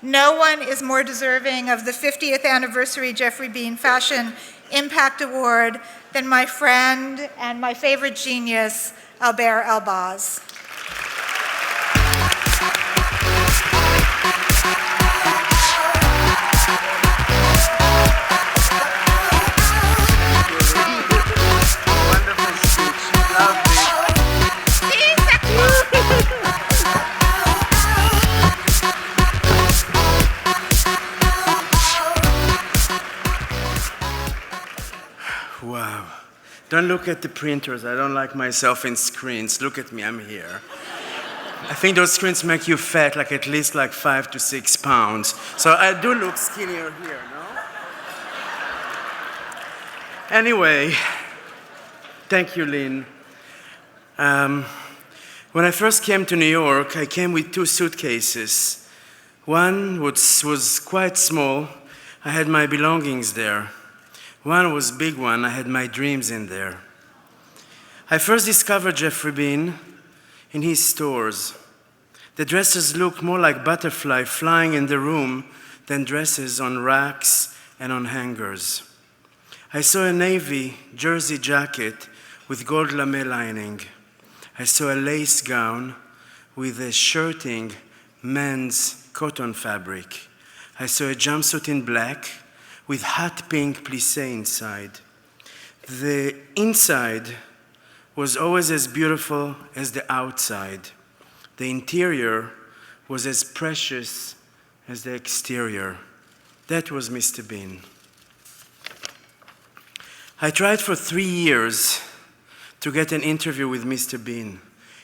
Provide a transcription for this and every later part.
No one is more deserving of the 50th anniversary Geoffrey Beene Fashion Impact Award than my friend and my favorite genius, Alber Elbaz. Wow. Don't look at the printers. I don't like myself in screens. Look at me, I'm here. I think those screens make you fat, like at least like 5 to 6 pounds. So I do look skinnier here, no? Anyway, thank you, Lynn. When I first came to New York, I came with 2 suitcases. One was quite small. I had my belongings there. One was a big one. I had my dreams in there. I first discovered Geoffrey Beene in his stores. The dresses looked more like butterflies flying in the room than dresses on racks and on hangers. I saw a navy jersey jacket with gold lame lining. I saw a lace gown with a shirting men's cotton fabric. I saw a jumpsuit in black with hot pink plissé inside. The inside was always as beautiful as the outside. The interior was as precious as the exterior. That was Mr. Beene. I tried for 3 years to get an interview with Mr. Beene.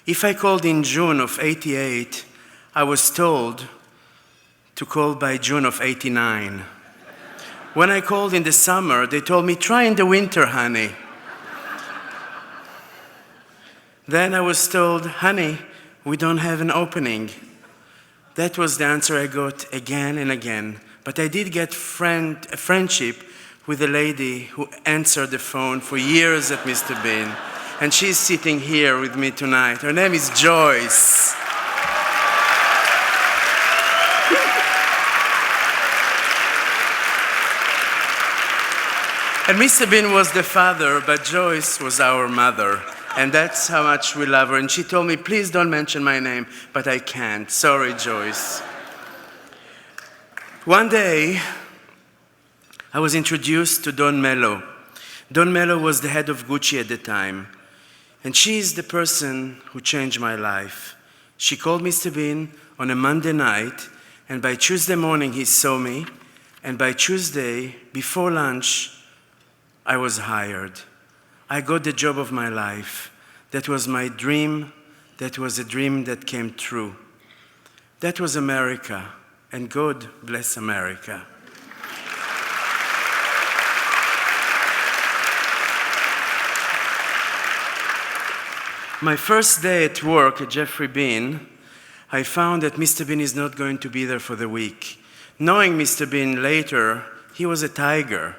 If I called in June of '88, I was told to call by June of '89. When I called in the summer, they told me, try in the winter, honey. Then I was told, honey, we don't have an opening. That was the answer I got again and again. But I did get a friendship with a lady who answered the phone for years at Mr. Beene. And she's sitting here with me tonight. Her name is Joyce. And Mr. Beene was the father, but Joyce was our mother. And that's how much we love her. And she told me, please don't mention my name, but I can't. Sorry, Joyce. One day, I was introduced to Dawn Mello. Dawn Mello was the head of Gucci at the time. And she is the person who changed my life. She called Mr. Beene on a Monday night, and by Tuesday morning, he saw me. And by Tuesday, before lunch, I was hired. I got the job of my life. That was my dream. That was a dream that came true. That was America, and God bless America. My first day at work at Geoffrey Beene, I found that Mr. Beene is not going to be there for the week. Knowing Mr. Beene later, he was a tiger.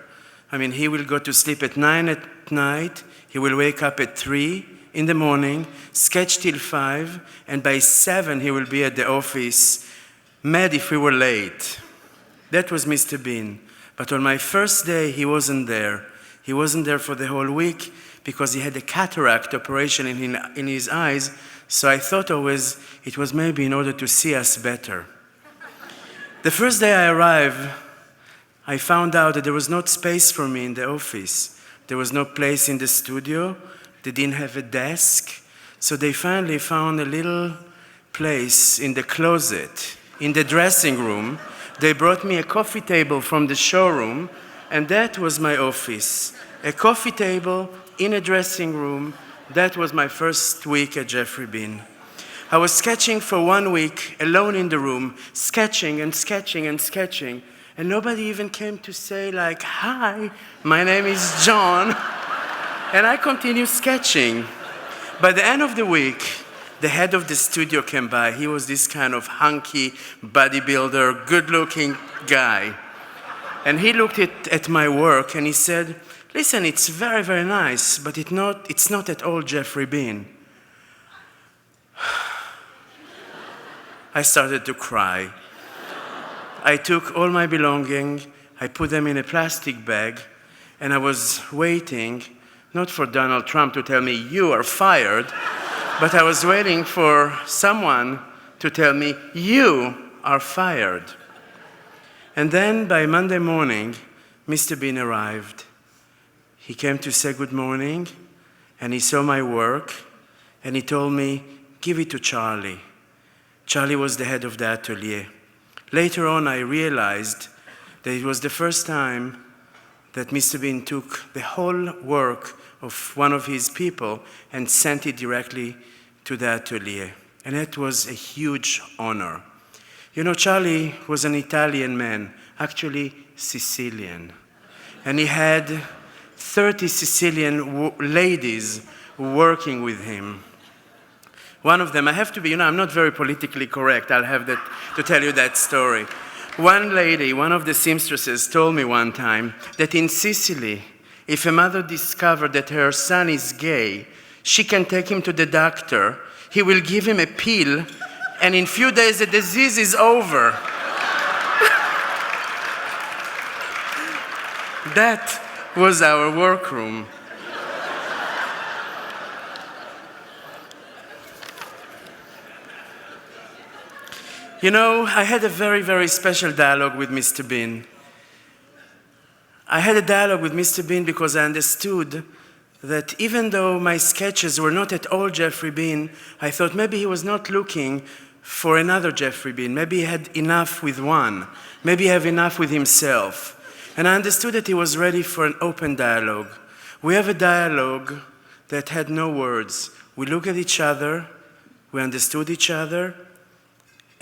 I mean, he will go to sleep at 9 at night, he will wake up at 3 in the morning, sketch till 5, and by 7 he will be at the office, mad if we were late. That was Mr. Beene. But on my first day, he wasn't there. He wasn't there for the whole week because he had a cataract operation in his eyes, so I thought always it was maybe in order to see us better. The first day I arrived, I found out that there was no space for me in the office. There was no place in the studio. They didn't have a desk. So they finally found a little place in the closet, in the dressing room. They brought me a coffee table from the showroom, and that was my office. A coffee table in a dressing room. That was my first week at Geoffrey Beene. I was sketching for 1 week, alone in the room, sketching and sketching and sketching. And nobody even came to say, like, hi, my name is John. And I continued sketching. By the end of the week, the head of the studio came by. He was this kind of hunky bodybuilder, good-looking guy. And he looked at my work and he said, listen, it's very, very nice, but it's not at all Geoffrey Beene. I started to cry. I took all my belongings, I put them in a plastic bag, and I was waiting, not for Donald Trump to tell me, you are fired, but I was waiting for someone to tell me, you are fired. And then by Monday morning, Mr. Beene arrived. He came to say good morning, and he saw my work, and he told me, give it to Charlie. Charlie was the head of the atelier. Later on, I realized that it was the first time that Mr. Beene took the whole work of one of his people and sent it directly to the atelier. And that was a huge honor. You know, Charlie was an Italian man, actually Sicilian. And he had 30 Sicilian ladies working with him. One of them, I have to be, I'm not very politically correct. I'll have to tell you that story. One lady, one of the seamstresses, told me one time that in Sicily, if a mother discovers that her son is gay, she can take him to the doctor, he will give him a pill, and in a few days the disease is over. That was our workroom. You know, I had a very, very special dialogue with Mr. Beene. I had a dialogue with Mr. Beene because I understood that even though my sketches were not at all Geoffrey Beene, I thought maybe he was not looking for another Geoffrey Beene. Maybe he had enough with one. Maybe he had enough with himself. And I understood that he was ready for an open dialogue. We have a dialogue that had no words. We looked at each other, we understood each other,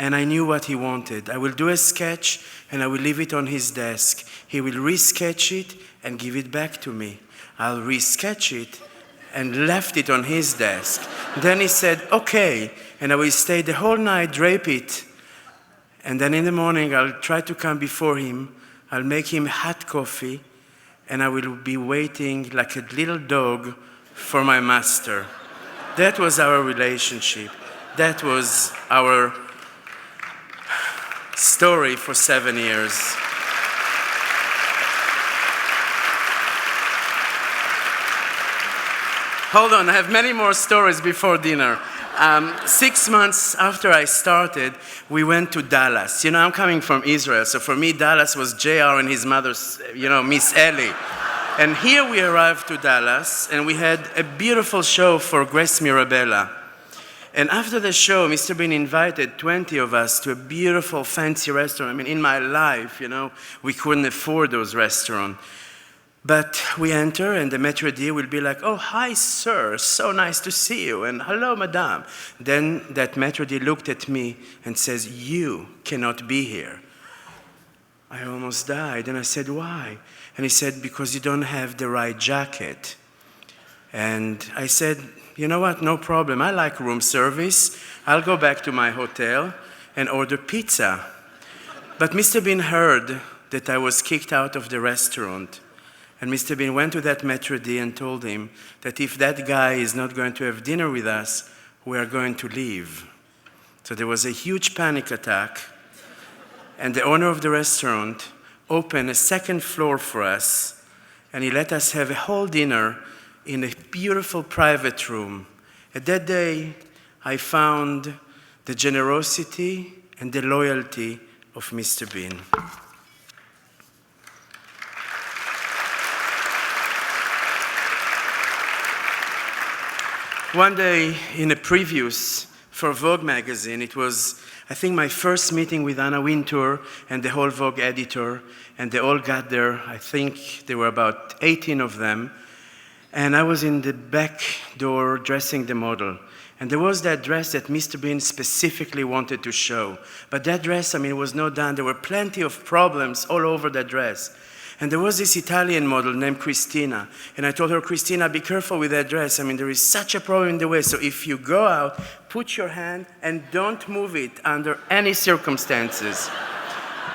and I knew what he wanted. I will do a sketch, and I will leave it on his desk. He will re-sketch it and give it back to me. I'll re-sketch it and left it on his desk. Then he said, okay, and I will stay the whole night, drape it, and then in the morning I'll try to come before him. I'll make him hot coffee, and I will be waiting like a little dog for my master. That was our relationship. That was our story for 7 years. Hold on, I have many more stories before dinner. 6 months after I started, we went to Dallas. You know, I'm coming from Israel, so for me, Dallas was JR and his mother's, Miss Ellie. And here we arrived to Dallas, and we had a beautiful show for Grace Mirabella. And after the show, Mr. Beene invited 20 of us to a beautiful, fancy restaurant. I mean, in my life, we couldn't afford those restaurants. But we enter, and the maître d' will be like, oh, hi, sir, so nice to see you, and hello, madame. Then that maître d' looked at me and says, you cannot be here. I almost died, and I said, why? And he said, because you don't have the right jacket. And I said, you know what, no problem. I like room service. I'll go back to my hotel and order pizza. But Mr. Beene heard that I was kicked out of the restaurant. And Mr. Beene went to that maître d' and told him that if that guy is not going to have dinner with us, we are going to leave. So there was a huge panic attack. And the owner of the restaurant opened a second floor for us. And he let us have a whole dinner in a beautiful private room. At that day, I found the generosity and the loyalty of Mr. Beene. One day in a previews for Vogue magazine, it was, I think, my first meeting with Anna Wintour and the whole Vogue editor, and they all got there. I think there were about 18 of them. And I was in the back door dressing the model. And there was that dress that Mr. Beene specifically wanted to show. But that dress, it was not done. There were plenty of problems all over that dress. And there was this Italian model named Christina. And I told her, Christina, be careful with that dress. There is such a problem in the way. So if you go out, put your hand and don't move it under any circumstances.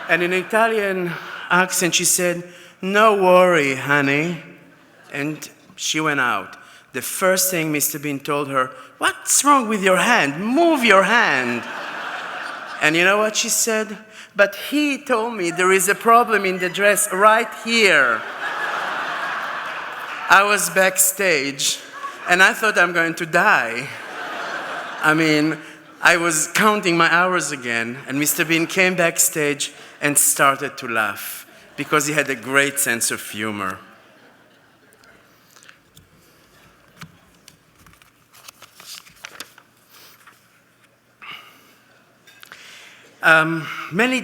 And in an Italian accent, she said, no worry, honey. And she went out. The first thing Mr. Beene told her, what's wrong with your hand? Move your hand. And you know what she said? But he told me there is a problem in the dress right here. I was backstage, and I thought I'm going to die. I mean, I was counting my hours again, and Mr. Beene came backstage and started to laugh because he had a great sense of humor. Many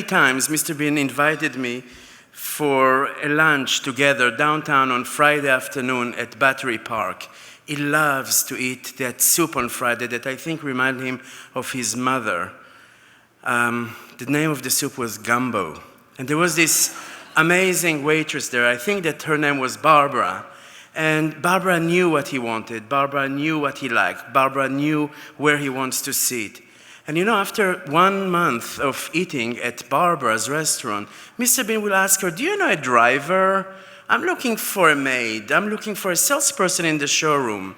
times, Mr. Beene invited me for a lunch together downtown on Friday afternoon at Battery Park. He loves to eat that soup on Friday that I think reminded him of his mother. The name of the soup was gumbo. And there was this amazing waitress there. I think that her name was Barbara. And Barbara knew what he wanted. Barbara knew what he liked. Barbara knew where he wants to sit. And you know, after 1 month of eating at Barbara's restaurant, Mr. Beene will ask her, do you know a driver? I'm looking for a maid. I'm looking for a salesperson in the showroom.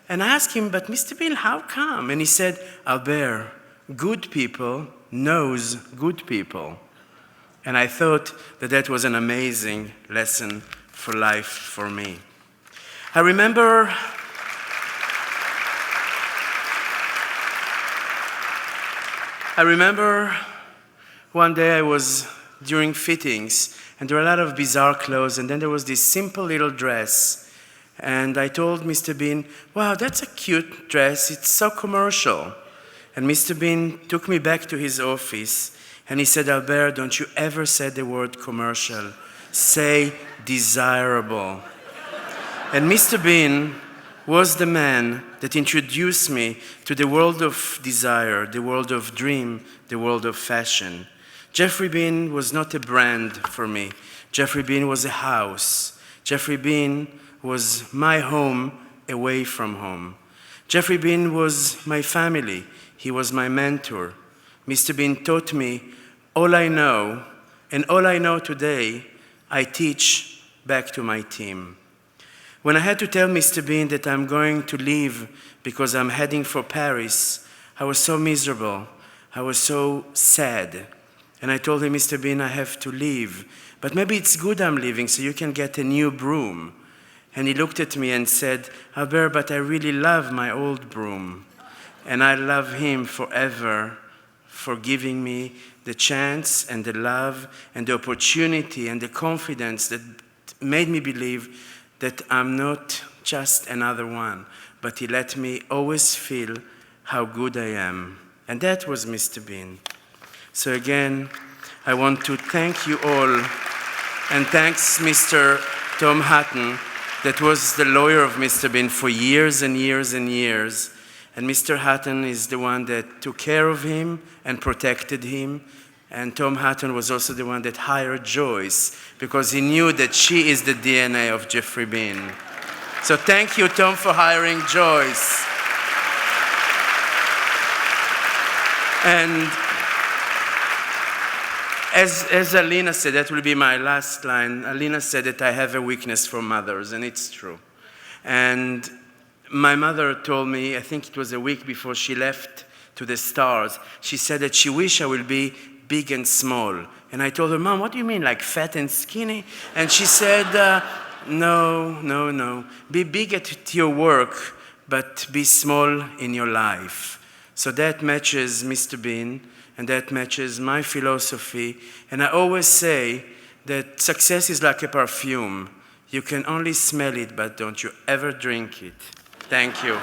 And I asked him, but Mr. Beene, how come? And he said, Alber, good people knows good people. And I thought that that was an amazing lesson for life for me. I remember one day I was during fittings, and there were a lot of bizarre clothes, and then there was this simple little dress. And I told Mr. Beene, wow, that's a cute dress, it's so commercial. And Mr. Beene took me back to his office, and he said, Albert, don't you ever say the word commercial. Say desirable. And Mr. Beene was the man that introduced me to the world of desire, the world of dream, the world of fashion. Geoffrey Beene was not a brand for me. Geoffrey Beene was a house. Geoffrey Beene was my home away from home. Geoffrey Beene was my family. He was my mentor. Mr. Beene taught me all I know, and all I know today, I teach back to my team. When I had to tell Mr. Beene that I'm going to leave because I'm heading for Paris, I was so miserable. I was so sad. And I told him, Mr. Beene, I have to leave. But maybe it's good I'm leaving so you can get a new broom. And he looked at me and said, Albert, but I really love my old broom. And I love him forever for giving me the chance and the love and the opportunity and the confidence that made me believe that I'm not just another one, but he let me always feel how good I am. And that was Mr. Beene. So again, I want to thank you all, and thanks Mr. Tom Hatton, that was the lawyer of Mr. Beene for years and years and years. And Mr. Hatton is the one that took care of him and protected him. And Tom Hatton was also the one that hired Joyce because he knew that she is the DNA of Geoffrey Beene. So thank you, Tom, for hiring Joyce. And as Alina said, that will be my last line. Alina said that I have a weakness for mothers, and it's true. And my mother told me, I think it was a week before she left to the stars, she said that she wished I would be big and small. And I told her, Mom, what do you mean, like fat and skinny? And she said, no. Be big at your work, but be small in your life. So that matches Mr. Beene, and that matches my philosophy. And I always say that success is like a perfume. You can only smell it, but don't you ever drink it. Thank you.